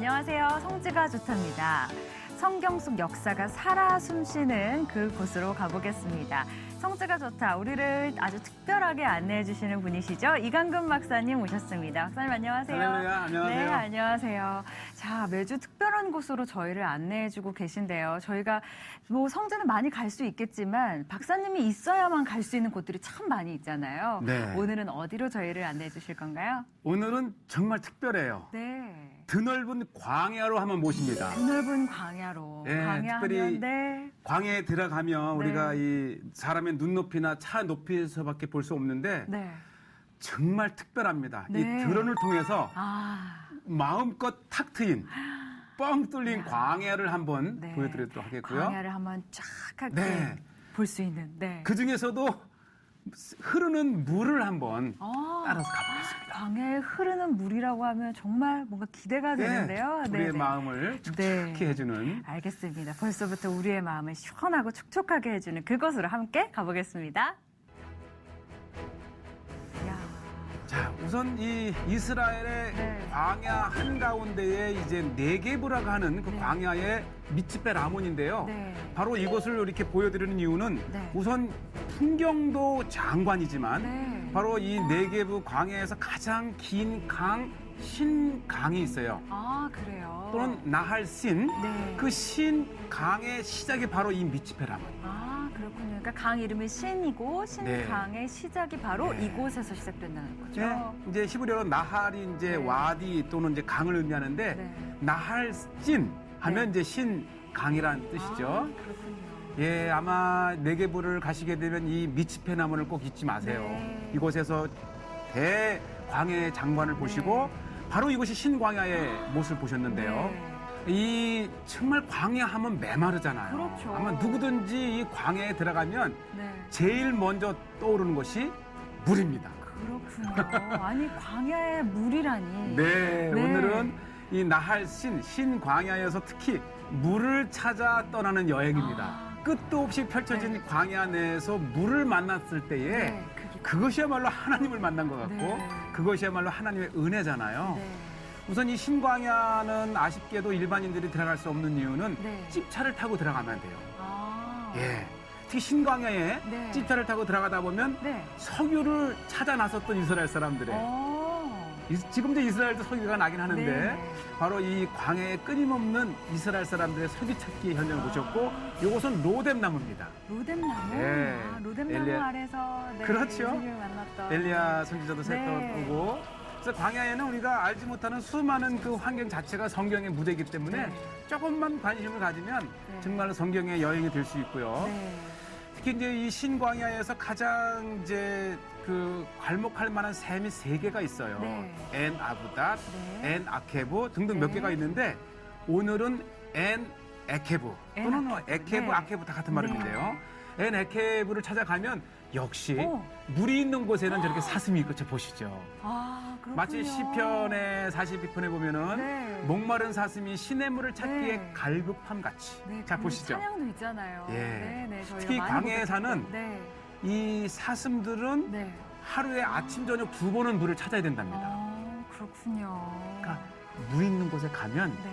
안녕하세요. 성지가 좋답니다. 성경 속 역사가 살아 숨쉬는 그곳으로 가보겠습니다. 성지가 좋다. 우리를 아주 특별하게 안내해 주시는 분이시죠. 이강근 박사님 오셨습니다. 박사님 안녕하세요. 할렐루야, 안녕하세요. 네, 안녕하세요. 자, 매주 특별한 곳으로 저희를 안내해 주고 계신데요. 저희가 뭐 성지는 많이 갈 수 있겠지만 박사님이 있어야만 갈 수 있는 곳들이 참 많이 있잖아요. 네. 오늘은 어디로 저희를 안내해 주실 건가요? 오늘은 정말 특별해요. 네. 드넓은 광야로 한번 모십니다. 드넓은 광야로. 네, 광야 특별히 하면 네. 광야에 들어가면 네. 우리가 이 사람의 눈높이나 차 높이에서밖에 볼 수 없는데 네. 정말 특별합니다. 네. 이 드론을 통해서 아. 마음껏 탁 트인 뻥 뚫린 광야를 한번 네. 보여드리도록 하겠고요. 광야를 한번 쫙 하게 네. 볼 수 있는. 네. 그 중에서도 흐르는 물을 한번 아, 따라서 가보겠습니다. 광야에 흐르는 물이라고 하면 정말 뭔가 기대가 되는데요. 우리의 네. 마음을 축축히 네. 해주는 알겠습니다. 벌써부터 우리의 마음을 시원하고 촉촉하게 해주는 그곳으로 함께 가보겠습니다. 이야. 자, 우선 이 이스라엘의 네. 광야 한가운데에 이제 네게브라고 하는 그 네. 광야의 미츠페 라몬인데요. 네. 바로 이곳을 이렇게 보여드리는 이유는 네. 우선 풍경도 장관이지만 네. 바로 이 네게브 광야에서 가장 긴 강, 신강이 있어요. 아, 그래요? 또는 나할신, 네. 그 신강의 시작이 바로 이 미츠페 라몬입니다. 아, 그렇군요. 그러니까 강 이름이 신이고 신강의 시작이 바로 네. 이곳에서 시작된다는 거죠. 네, 이제 히브리어로 나할이 이제 네. 와디 또는 이제 강을 의미하는데 네. 나할신 하면 네. 이제 신강이라는 뜻이죠. 아, 그렇군요. 예, 아마 네게브를 가시게 되면 이 미츠페 나무를 꼭 잊지 마세요. 네. 이곳에서 대광야의 장관을 보시고 바로 이곳이 신광야의 모습을 보셨는데요. 네. 이 정말 광야하면 메마르잖아요. 그렇죠. 아마 누구든지 이 광야에 들어가면 네. 제일 먼저 떠오르는 것이 물입니다. 그렇군요. 아니, 광야의 물이라니. 네, 네. 오늘은 이 나할신, 신광야에서 특히 물을 찾아 떠나는 여행입니다. 아. 끝도 없이 펼쳐진 네. 광야 내에서 물을 만났을 때에 네, 그것이야말로 하나님을 만난 것 같고 네. 그것이야말로 하나님의 은혜잖아요. 네. 우선 이 신광야는 아쉽게도 일반인들이 들어갈 수 없는 이유는 네. 찝차를 타고 들어가면 돼요. 아. 예. 특히 신광야에 네. 찝차를 타고 들어가다 보면 네. 석유를 찾아 나섰던 이스라엘 사람들의 지금도 이스라엘도 석유가 나긴 하는데 네. 바로 이 광야에 끊임없는 이스라엘 사람들의 석유 찾기 현장을 보셨고 이곳은 로뎀나무입니다. 로뎀나무? 네. 아, 로뎀나무 엘리야- 아래서 네, 그렇죠. 예수님을 만났던. 엘리야 선지자도 네. 샜던 거고 그래서 광야에는 우리가 알지 못하는 수많은 그 환경 자체가 성경의 무대이기 때문에 네. 조금만 관심을 가지면 네. 정말로 성경의 여행이 될 수 있고요. 네. 특히 이제 이 신광야에서 가장 이제 그 괄목할 만한 샘이 3개가 있어요. 네. 엔 아부닷, 네. 엔 아케브 등등 몇 네. 개가 있는데 오늘은 엔 에케브 엔 또는 뭐 아케브. 에케브, 네. 아케브 다 같은 발음인데요. 엔 에케브를 찾아가면 역시 오. 물이 있는 곳에는 저렇게 사슴이 있고 저 보시죠. 아, 그렇군요. 마치 시편의 42편에 보면은 네. 목마른 사슴이 시냇물을 찾기에 네. 갈급함 같이. 네, 자 그 보시죠. 찬양도 있잖아요. 예. 네, 네, 저희가 특히 많이 광야에 보게 사는 됐던- 네. 이 사슴들은 네. 하루에 아침 저녁 2번은 물을 찾아야 된답니다. 아, 그렇군요. 그러니까 물 있는 곳에 가면 네.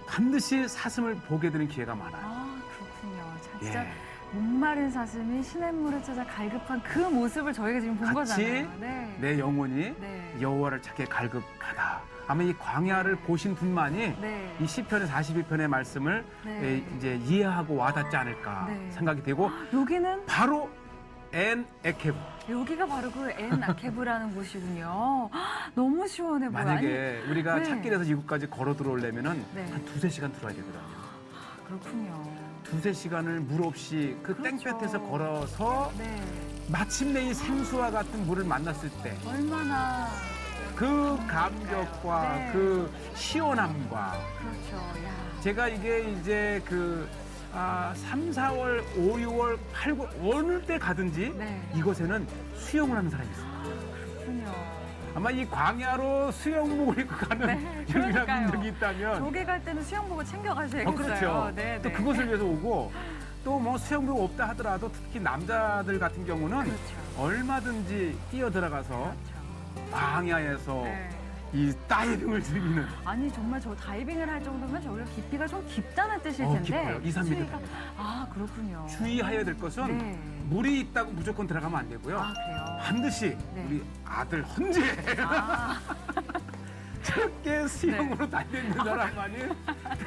반드시 사슴을 보게 되는 기회가 많아요. 아, 그렇군요. 자, 진짜 예. 목마른 사슴이 시냇물을 찾아 갈급한 그 모습을 저희가 지금 본 같이 거잖아요. 네. 내 영혼이 네. 여호와를 찾게 갈급하다. 아마 이 광야를 보신 분만이 네. 이 시편의 42편의 말씀을 네. 이제 이해하고 와닿지 않을까 네. 생각이 되고 여기는 바로 엔 에케브. 여기가 바로 그 엔 아케브라는 곳이군요. 헉, 너무 시원해 보여요. 만약에 우리가 네. 찾길에서 이곳까지 걸어 들어오려면은 네. 한 2-3시간 들어야 되거든요. 아니, 그렇군요. 2-3시간을 물 없이 그 그렇죠. 땡볕에서 걸어서 네. 마침내 이 생수와 같은 물을 만났을 때 얼마나 그 감격과 네. 그 시원함과 그렇죠. 야. 제가 이게 이제 3, 4월, 5, 6월, 8, 9 어느 때 가든지 네. 이곳에는 수영을 하는 사람이 있어요. 그렇군요. 아마 이 광야로 수영복을 입고 가는 네, 유일한 그러니까요. 분들이 있다면 조개 갈 때는 수영복을 챙겨가셔야겠어요. 그렇죠. 네, 또 네. 그것을 위해서 오고 또 뭐 수영복 없다 하더라도 특히 남자들 같은 경우는 그렇죠. 얼마든지 뛰어 들어가서 그렇죠. 광야에서 네. 이 다이빙을 즐기는 아니 정말 저 다이빙을 할 정도면 저기가 깊이가 좀 깊다는 뜻일 텐데. 깊어요. 2, 3m 수위가- 됩니다. 아 그렇군요. 주의해야 될 것은 네. 물이 있다고 무조건 들어가면 안 되고요. 아 그래요. 반드시 네. 우리 아들 헌재 아, 저렇게 수영으로 달려있는 사람만이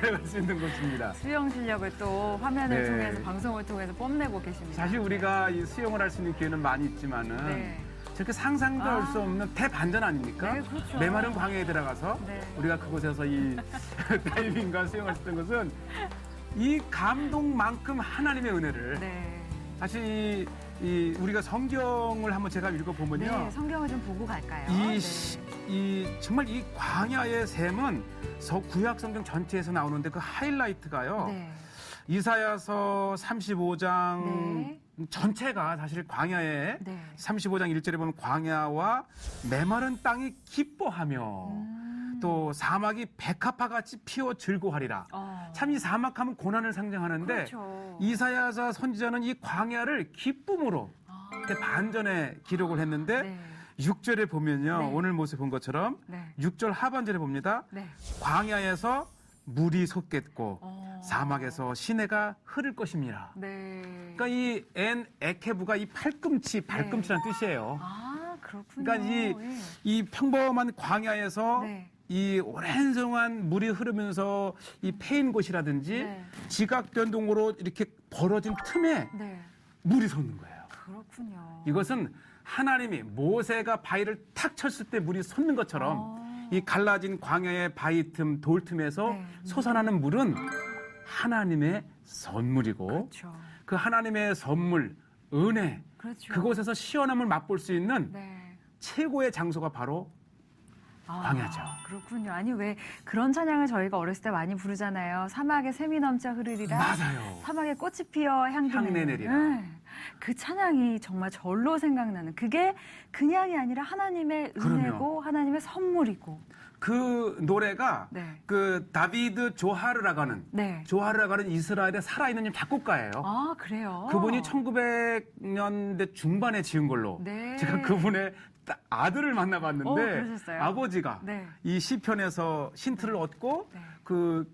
들어갈 수 있는 곳입니다. 수영 실력을 또 화면을 네. 통해서 방송을 통해서 뽐내고 계십니다. 사실 우리가 이 수영을 할 수 있는 기회는 많이 있지만은 네. 저렇게 상상도 할 수 아. 없는 대반전 아닙니까? 네, 그렇죠. 메마른 광야에 들어가서 네. 우리가 그곳에서 이 다이빙과 수영을 했던 것은 이 감동만큼 하나님의 은혜를 네. 사실 이 우리가 성경을 한번 제가 읽어보면요. 네, 성경을 좀 보고 갈까요? 이, 네. 이 정말 이 광야의 샘은 구약 성경 전체에서 나오는데 그 하이라이트가요. 네. 이사야서 35장 네. 전체가 사실 광야에 네. 35장 1절에 보면 광야와 메마른 땅이 기뻐하며 또 사막이 백합화같이 피어 즐거워하리라. 참 이 사막하면 고난을 상징하는데 그렇죠. 이사야서 선지자는 이 광야를 기쁨으로 이렇게 반전에 기록을 했는데 네. 6절에 보면요. 네. 오늘 모습 본 것처럼 네. 6절 하반절에 봅니다. 네. 광야에서 물이 솟겠고 어. 사막에서 시내가 흐를 것입니다. 네. 그러니까 이 엔 에케부가 이 발꿈치라는 뜻이에요. 아, 그렇군요. 그러니까 예. 이 평범한 광야에서 네. 이 오랜 동안 물이 흐르면서 이 패인 곳이라든지 네. 지각 변동으로 이렇게 벌어진 틈에 네. 물이 솟는 거예요. 그렇군요. 이것은 하나님이 모세가 바위를 탁 쳤을 때 물이 솟는 것처럼 이 갈라진 광야의 바위 틈, 돌 틈에서 네. 솟아나는 물은 하나님의 선물이고 그렇죠. 그 하나님의 선물, 은혜, 그렇죠. 그곳에서 시원함을 맛볼 수 있는 네. 최고의 장소가 바로 광야죠. 그렇군요. 아니 왜 그런 찬양을 저희가 어렸을 때 많이 부르잖아요. 사막에 샘이 넘쳐 흐르리라. 맞아요. 사막에 꽃이 피어 향기 향내 내리라. 내리라. 그 찬양이 정말 절로 생각나는 그게 그냥이 아니라 하나님의 은혜고 그럼요. 하나님의 선물이고. 그 노래가 네. 그 다비드 조하르라고 하는 네. 조하르라고 하는 이스라엘의 살아있는 작곡가예요. 아 그래요. 그분이 1900년대 중반에 지은 걸로 네. 제가 그분의 아들을 만나봤는데 그러셨어요? 아버지가 네. 이 시편에서 힌트를 얻고 네. 그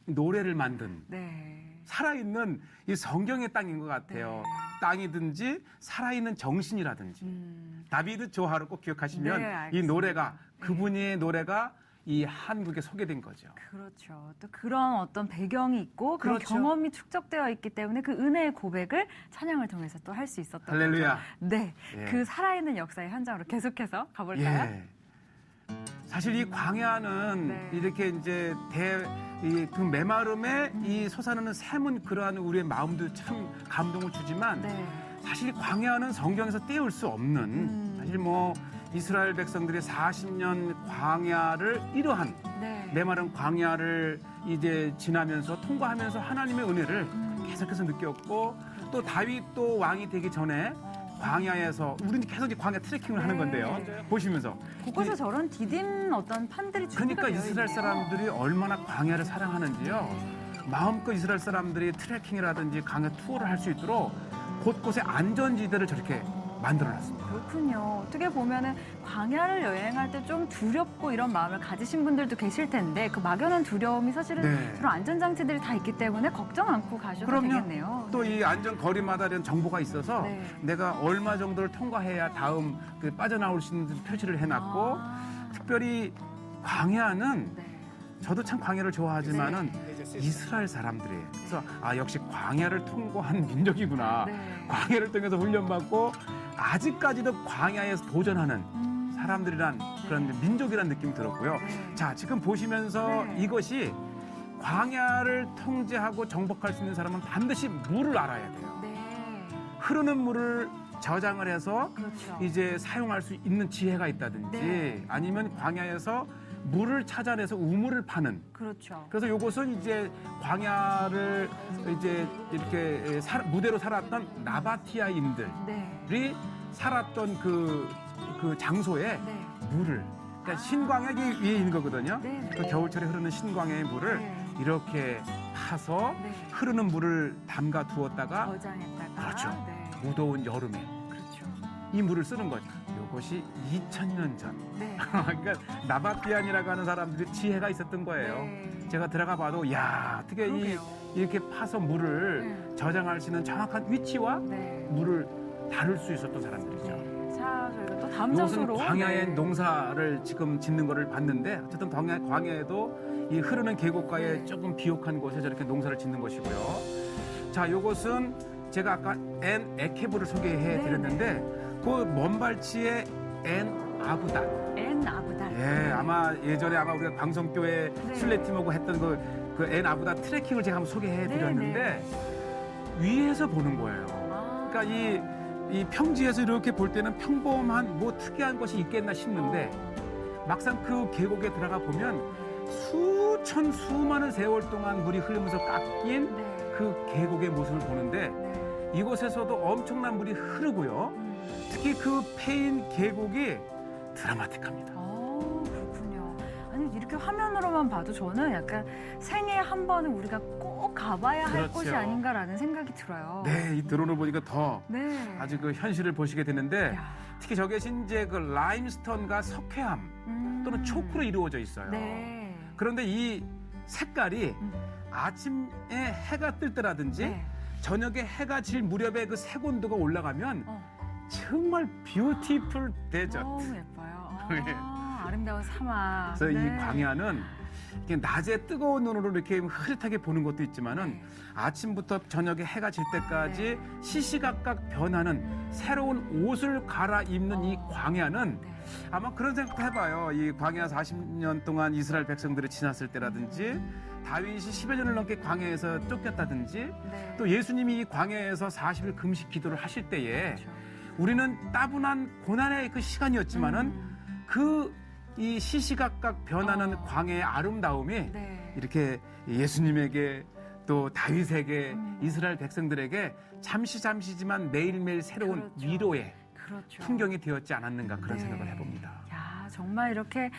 노래를 만든 네. 살아있는 이 성경의 땅인 것 같아요. 네. 땅이든지 살아있는 정신이라든지 다비드 조하를 꼭 기억하시면 네, 이 알겠습니다. 노래가 그분의 노래가 이 한국에 소개된 거죠. 그렇죠. 또 그런 어떤 배경이 있고 그런 그렇죠. 경험이 축적되어 있기 때문에 그 은혜의 고백을 찬양을 통해서 또 할 수 있었던 할렐루야. 거죠. 네, 예. 그 살아있는 역사의 현장으로 계속해서 가볼까요? 예. 사실 이 광야는 네. 이렇게 이제 그 메마름에 이 솟아나는 샘은 그러한 우리의 마음도 참 감동을 주지만 네. 사실 광야는 성경에서 떼울 수 없는 사실 뭐 이스라엘 백성들이 40년 광야를 이러한 네. 메마른 광야를 이제 지나면서 통과하면서 하나님의 은혜를 계속해서 느꼈고 또 다윗도 왕이 되기 전에 광야에서 우리는 계속 이제 광야 트레킹을 하는 네. 건데요. 보시면서 곳곳에 저런 디딤 어떤 판들이 준비가 그러니까 되어 이스라엘 있네요. 사람들이 얼마나 광야를 사랑하는지요. 마음껏 이스라엘 사람들이 트레킹이라든지 광야 투어를 할 수 있도록 곳곳에 안전지대를 저렇게 만들어놨습니다. 그렇군요. 어떻게 보면은 광야를 여행할 때 좀 두렵고 이런 마음을 가지신 분들도 계실 텐데 그 막연한 두려움이 사실은 네. 그런 안전장치들이 다 있기 때문에 걱정 않고 가셔도 되겠네요. 또 이 안전 거리마다 이런 정보가 있어서 네. 내가 얼마 정도를 통과해야 다음 그 빠져나올 수 있는 표시를 해놨고 특별히 광야는 네. 저도 참 광야를 좋아하지만은 이스라엘 사람들이 그래서 역시 광야를 통과한 민족이구나. 네. 광야를 통해서 훈련받고 아직까지도 광야에서 도전하는 사람들이란 그런 민족이란 느낌이 들었고요. 네. 자, 지금 보시면서 네. 이것이 광야를 통제하고 정복할 수 있는 사람은 반드시 물을 알아야 돼요. 네. 흐르는 물을 저장을 해서 그렇죠. 이제 사용할 수 있는 지혜가 있다든지 네. 아니면 광야에서 물을 찾아내서 우물을 파는 그렇죠. 그래서 요것은 이제 광야를 이제 이렇게 무대로 살았던 나바티아인들이 네. 살았던 그 장소에 네. 물을 그러니까 신광야기 위에 있는 거거든요. 네. 그 겨울철에 흐르는 신광야의 물을 네. 이렇게 파서 네. 흐르는 물을 담가 두었다가 저장했다가 그렇죠. 네. 무더운 여름에 그렇죠. 이 물을 쓰는 거죠. 이것이 2000년 전. 네. 그러니까 나바티안이라고 하는 사람들이 지혜가 있었던 거예요. 네. 제가 들어가 봐도 야 어떻게 그러게요. 이렇게 파서 물을 네. 저장할 수 있는 정확한 위치와 네. 물을 다룰 수 있었던 사람들이죠. 네. 자, 저희가 또 다음 이것은 장소로 광야의 네. 농사를 지금 짓는 거를 봤는데 어쨌든 광야에도 이 흐르는 계곡가에 네. 조금 비옥한 곳에 저렇게 농사를 짓는 것이고요. 자, 이것은 제가 아까 엔 에케브를 소개해 네, 드렸는데 그 먼발치의 엔 아부다. 엔 아부달. 예, 아마 예전에 아마 우리가 광성교회 네. 순례팀하고 했던 그 엔 아부다 트레킹을 제가 한번 소개해 드렸는데 위에서 보는 거예요. 아. 그러니까 이 평지에서 이렇게 볼 때는 평범한 뭐 특이한 것이 있겠나 싶는데 막상 그 계곡에 들어가 보면 수많은 세월 동안 물이 흐르면서 깎인 네. 그 계곡의 모습을 보는데 네. 이곳에서도 엄청난 물이 흐르고요. 특히 그 페인 계곡이 드라마틱합니다. 그렇군요. 아니 이렇게 화면으로만 봐도 저는 약간 생애 한 번은 우리가 꼭 가봐야 할 그렇죠. 곳이 아닌가라는 생각이 들어요. 네, 이 드론을 보니까 더 네. 아주 그 현실을 보시게 되는데 야. 특히 저게 이제 그 라임스톤과 석회암 또는 초크로 이루어져 있어요. 네. 그런데 이 색깔이 음. 아침에 해가 뜰 때라든지 네. 저녁에 해가 질 무렵에 그 색온도가 올라가면 정말 뷰티풀 데저트. 너무 예뻐요. 네. 아름다운 사막. 그래서 네. 이 광야는 이렇게 낮에 뜨거운 눈으로 이렇게 흐릿하게 보는 것도 있지만은 네. 아침부터 저녁에 해가 질 때까지 네. 시시각각 변하는 새로운 옷을 갈아입는 이 광야는 네. 아마 그런 생각도 해봐요. 이 광야 40년 동안 이스라엘 백성들이 지났을 때라든지 다윗이 10여 년을 넘게 광야에서 쫓겼다든지 네. 또 예수님이 이 광야에서 40일 금식 기도를 하실 때에 그렇죠. 우리는 따분한 고난의 그 시간이었지만은 그 이 시시각각 변하는 광야의 아름다움이 네. 이렇게 예수님에게 또 다윗에게 음. 이스라엘 백성들에게 잠시지만 매일매일 새로운 그렇죠. 위로의 그렇죠. 풍경이 되었지 않았는가 그런 네. 생각을 해봅니다. 야, 정말 이렇게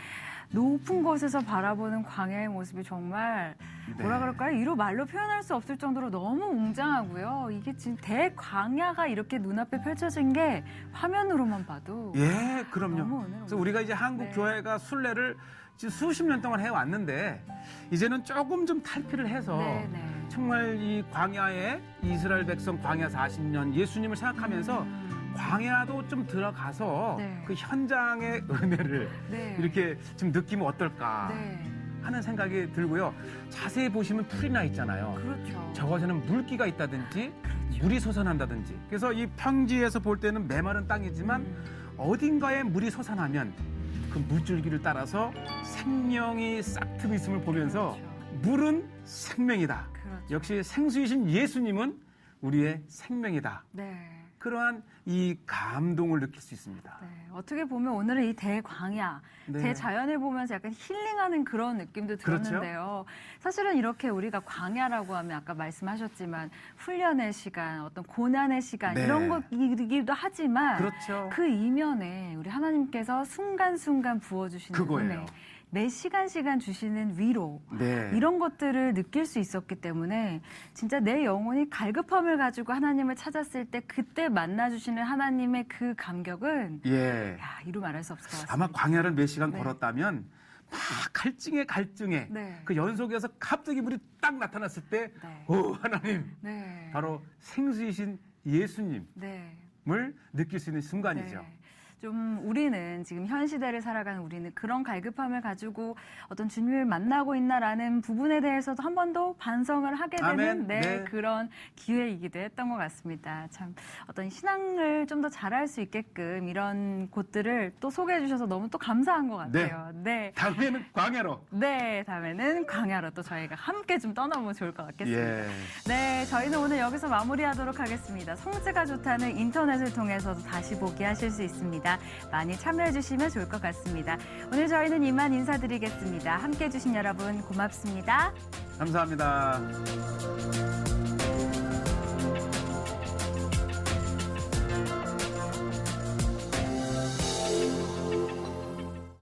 높은 곳에서 바라보는 광야의 모습이 정말 네. 뭐라 그럴까요? 이로 말로 표현할 수 없을 정도로 너무 웅장하고요. 이게 지금 대광야가 이렇게 눈앞에 펼쳐진 게 화면으로만 봐도 예, 그럼요. 너무 오늘 그래서 우리가 이제 한국 네. 교회가 순례를 지금 수십 년 동안 해왔는데 이제는 조금 좀 탈피를 해서 네, 네. 정말 이 광야에 이스라엘 백성 광야 40년 예수님을 생각하면서 광야도 좀 들어가서 네. 그 현장의 은혜를 네. 이렇게 좀 느끼면 어떨까 네. 하는 생각이 들고요. 자세히 보시면 풀이 나 있잖아요. 그렇죠. 저것에는 물기가 있다든지 그렇죠. 물이 솟아난다든지 그래서 이 평지에서 볼 때는 메마른 땅이지만 어딘가에 물이 솟아나면 그 물줄기를 따라서 생명이 싹트고 있음을 보면서 그렇죠. 물은 생명이다. 그렇죠. 역시 생수이신 예수님은 우리의 생명이다. 네. 그러한 이 감동을 느낄 수 있습니다. 네, 어떻게 보면 오늘은 이 대광야, 네. 대자연을 보면서 약간 힐링하는 그런 느낌도 그렇죠. 들었는데요. 사실은 이렇게 우리가 광야라고 하면 아까 말씀하셨지만 훈련의 시간, 어떤 고난의 시간 네. 이런 것이기도 하지만 그렇죠. 그 이면에 우리 하나님께서 순간순간 부어주시는 그거예요. 은혜, 매 시간 주시는 위로 네. 이런 것들을 느낄 수 있었기 때문에 진짜 내 영혼이 갈급함을 가지고 하나님을 찾았을 때 그때 만나주시는 하나님의 그 감격은 예. 야, 이루 말할 수 없을 것 같습니다. 아마 광야를 몇 시간 네. 걸었다면 막 갈증에 네. 그 연속에서 갑자기 물이 딱 나타났을 때 네. 오, 하나님 네. 바로 생수이신 예수님을 네. 느낄 수 있는 순간이죠. 네. 좀 우리는 지금 현 시대를 살아가는 우리는 그런 갈급함을 가지고 어떤 주님을 만나고 있나라는 부분에 대해서도 한 번 더 반성을 하게 되는 아멘. 네, 네. 그런 기회이기도 했던 것 같습니다. 참 어떤 신앙을 좀 더 잘할 수 있게끔 이런 곳들을 또 소개해 주셔서 너무 또 감사한 것 같아요. 네. 다음에는 광야로. 네, 다음에는 광야로 또 저희가 함께 좀 떠나보면 좋을 것 같겠습니다. 예. 네, 저희는 오늘 여기서 마무리하도록 하겠습니다. 성지가 좋다는 인터넷을 통해서도 다시 보기 하실 수 있습니다. 많이 참여해 주시면 좋을 것 같습니다. 오늘 저희는 이만 인사드리겠습니다. 함께해 주신 여러분 고맙습니다. 감사합니다.